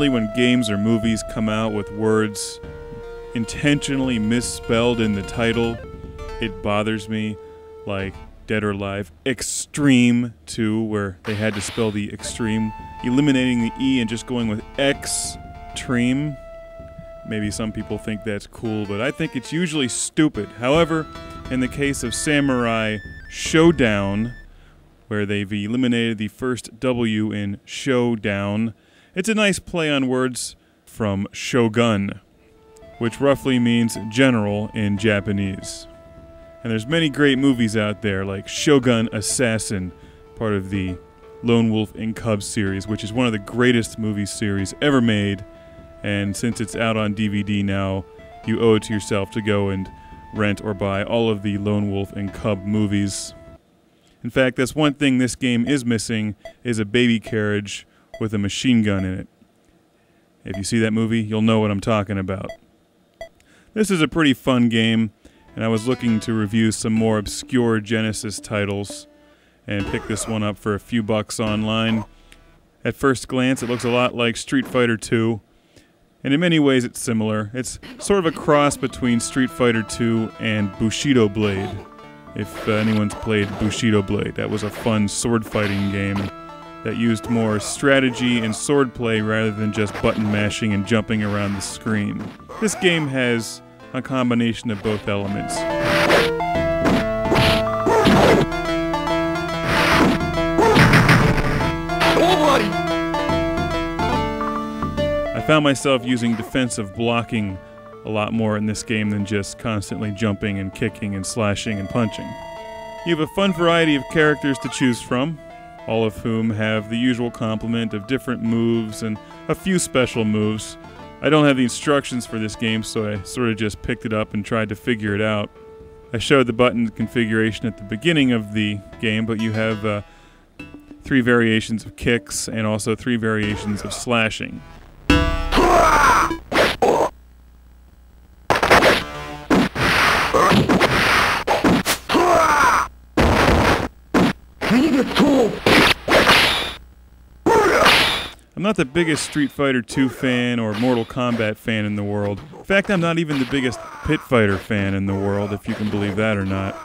Generally, when games or movies come out with words intentionally misspelled in the title, it bothers me, like Dead or Alive Extreme 2, where they had to spell the extreme, eliminating the E and just going with X-treme. Maybe some people think that's cool, but I think it's usually stupid. However, in the case of Samurai Showdown, where they've eliminated the first W in Showdown, it's a nice play on words from Shogun, which roughly means general in Japanese. And there's many great movies out there, like Shogun Assassin, part of the Lone Wolf and Cub series, which is one of the greatest movie series ever made. And since it's out on DVD now, you owe it to yourself to go and rent or buy all of the Lone Wolf and Cub movies. In fact, that's one thing this game is missing, is a baby carriage with a machine gun in it. If you see that movie, you'll know what I'm talking about. This is a pretty fun game, and I was looking to review some more obscure Genesis titles and pick this one up for a few bucks online. At first glance, it looks a lot like Street Fighter II, and in many ways it's similar. It's sort of a cross between Street Fighter II and Bushido Blade. If anyone's played Bushido Blade, that was a fun sword fighting game that used more strategy and swordplay rather than just button mashing and jumping around the screen. This game has a combination of both elements. I found myself using defensive blocking a lot more in this game than just constantly jumping and kicking and slashing and punching. You have a fun variety of characters to choose from, all of whom have the usual complement of different moves and a few special moves. I don't have the instructions for this game, so I sort of just picked it up and tried to figure it out. I showed the button configuration at the beginning of the game, but you have 3 variations of kicks and also 3 variations of slashing. I'm not the biggest Street Fighter II fan or Mortal Kombat fan in the world. In fact, I'm not even the biggest Pit Fighter fan in the world, if you can believe that or not.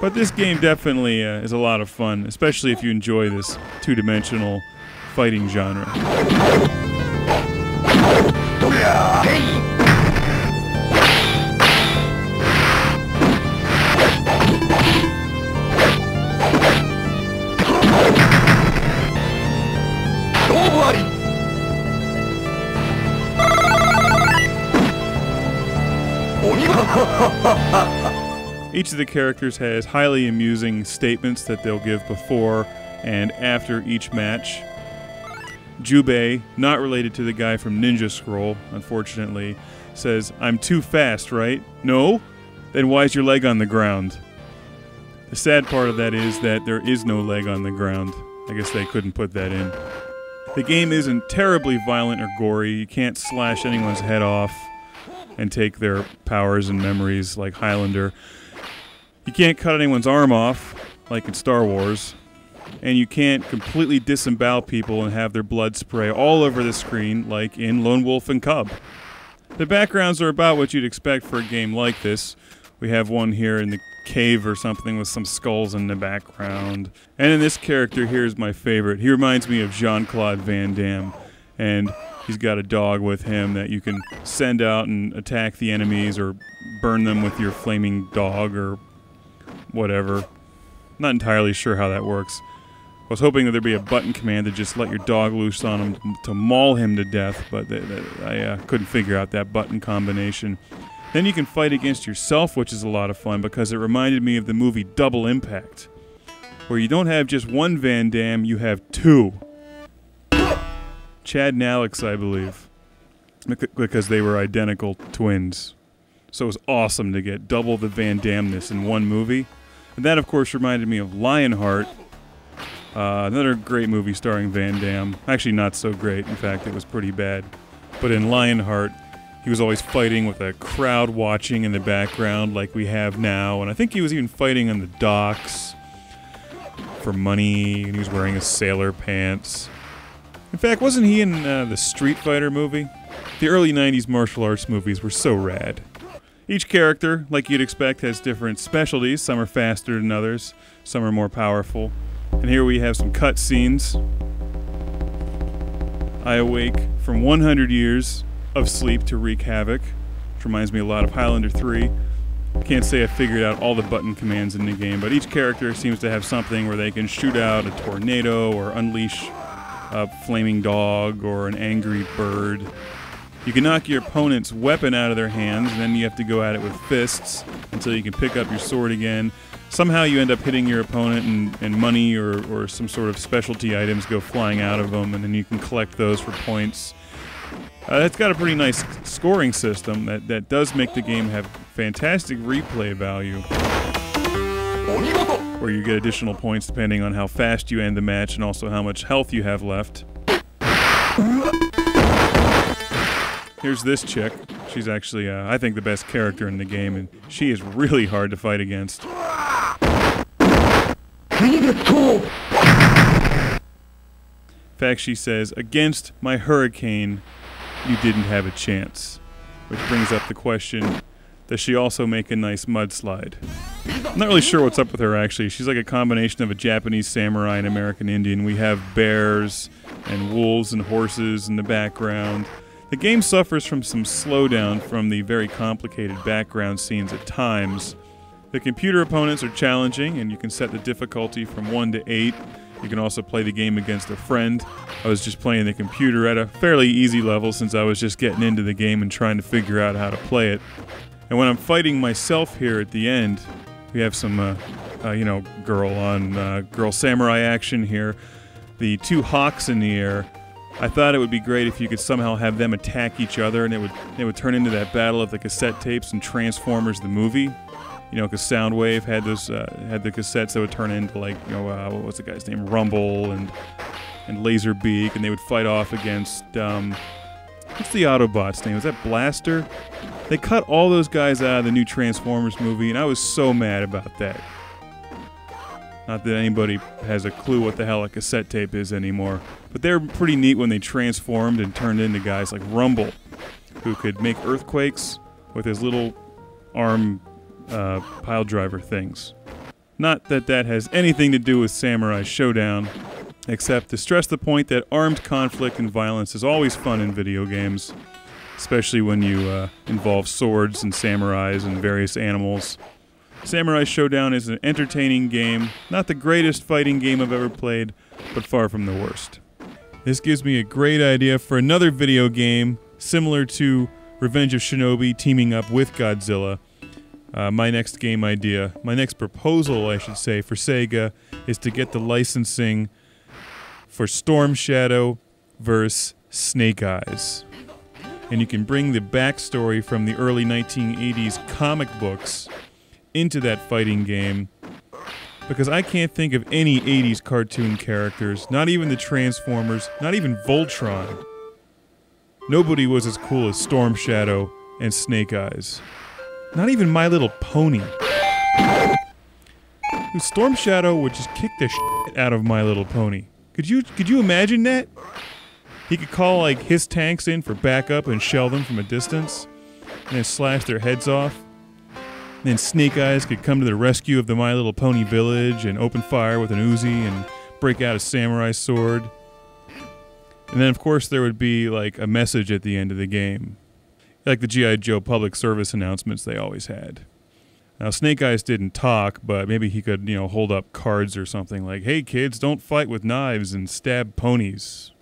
But this game definitely is a lot of fun, especially if you enjoy this two-dimensional fighting genre. Each of the characters has highly amusing statements that they'll give before and after each match. Jubei, not related to the guy from Ninja Scroll, unfortunately, says, "I'm too fast, right? No? Then why's your leg on the ground?" The sad part of that is that there is no leg on the ground. I guess they couldn't put that in. The game isn't terribly violent or gory. You can't slash anyone's head off and take their powers and memories like Highlander. You can't cut anyone's arm off, like in Star Wars. And you can't completely disembowel people and have their blood spray all over the screen, like in Lone Wolf and Cub. The backgrounds are about what you'd expect for a game like this. We have one here in the cave or something with some skulls in the background. And then this character here is my favorite. He reminds me of Jean-Claude Van Damme. And he's got a dog with him that you can send out and attack the enemies or burn them with your flaming dog or whatever. Not entirely sure how that works. I was hoping that there'd be a button command to just let your dog loose on him to maul him to death, but I couldn't figure out that button combination. Then you can fight against yourself, which is a lot of fun because it reminded me of the movie Double Impact, where you don't have just one Van Damme, you have 2. Chad and Alex, I believe, because they were identical twins. So it was awesome to get double the Van Damme-ness in one movie. And that, of course, reminded me of Lionheart, another great movie starring Van Damme. Actually, not so great. In fact, it was pretty bad. But in Lionheart, he was always fighting with a crowd watching in the background like we have now. And I think he was even fighting on the docks for money, and he was wearing his sailor pants. In fact, wasn't he in the Street Fighter movie? The early 90s martial arts movies were so rad. Each character, like you'd expect, has different specialties. Some are faster than others, some are more powerful. And here we have some cutscenes. I awake from 100 years of sleep to wreak havoc, which reminds me a lot of Highlander 3. Can't say I figured out all the button commands in the game, but each character seems to have something where they can shoot out a tornado or unleash a flaming dog or an angry bird. You can knock your opponent's weapon out of their hands, and then you have to go at it with fists until you can pick up your sword again. Somehow you end up hitting your opponent, and money or some sort of specialty items go flying out of them, and then you can collect those for points. It's got a pretty nice scoring system that does make the game have fantastic replay value, where you get additional points depending on how fast you end the match and also how much health you have left. Here's this chick. She's actually, I think, the best character in the game, and she is really hard to fight against. In fact, she says, "Against my hurricane, you didn't have a chance." Which brings up the question, does she also make a nice mudslide? I'm not really sure what's up with her, actually. She's like a combination of a Japanese samurai and American Indian. We have bears and wolves and horses in the background. The game suffers from some slowdown from the very complicated background scenes at times. The computer opponents are challenging, and you can set the difficulty from 1 to 8. You can also play the game against a friend. I was just playing the computer at a fairly easy level since I was just getting into the game and trying to figure out how to play it. And when I'm fighting myself here at the end, we have some, girl samurai action here. The two hawks in the air. I thought it would be great if you could somehow have them attack each other, and it would turn into that battle of the cassette tapes in Transformers the movie. You know, because Soundwave had those had the cassettes that would turn into, like, what was the guy's name, Rumble and Laserbeak, and they would fight off against what's the Autobot's name? Was that Blaster? They cut all those guys out of the new Transformers movie, and I was so mad about that. Not that anybody has a clue what the hell a cassette tape is anymore, but they were pretty neat when they transformed and turned into guys like Rumble, who could make earthquakes with his little arm pile driver things. Not that that has anything to do with Samurai Showdown, except to stress the point that armed conflict and violence is always fun in video games, especially when you involve swords and samurais and various animals. Samurai Showdown is an entertaining game, not the greatest fighting game I've ever played, but far from the worst. This gives me a great idea for another video game similar to Revenge of Shinobi teaming up with Godzilla. My next game idea, my next proposal, I should say, for Sega is to get the licensing for Storm Shadow vs. Snake Eyes. And you can bring the backstory from the early 1980s comic books into that fighting game, because I can't think of any 80s cartoon characters, not even the Transformers, not even Voltron. Nobody was as cool as Storm Shadow and Snake Eyes. Not even My Little Pony. Storm Shadow would just kick the shit out of My Little Pony. Could you imagine that? He could call, like, his tanks in for backup and shell them from a distance, and then slash their heads off. And then Snake Eyes could come to the rescue of the My Little Pony village and open fire with an Uzi and break out a samurai sword. And then, of course, there would be, like, a message at the end of the game. Like the G.I. Joe public service announcements they always had. Now, Snake Eyes didn't talk, but maybe he could, hold up cards or something like, "Hey kids, don't fight with knives and stab ponies."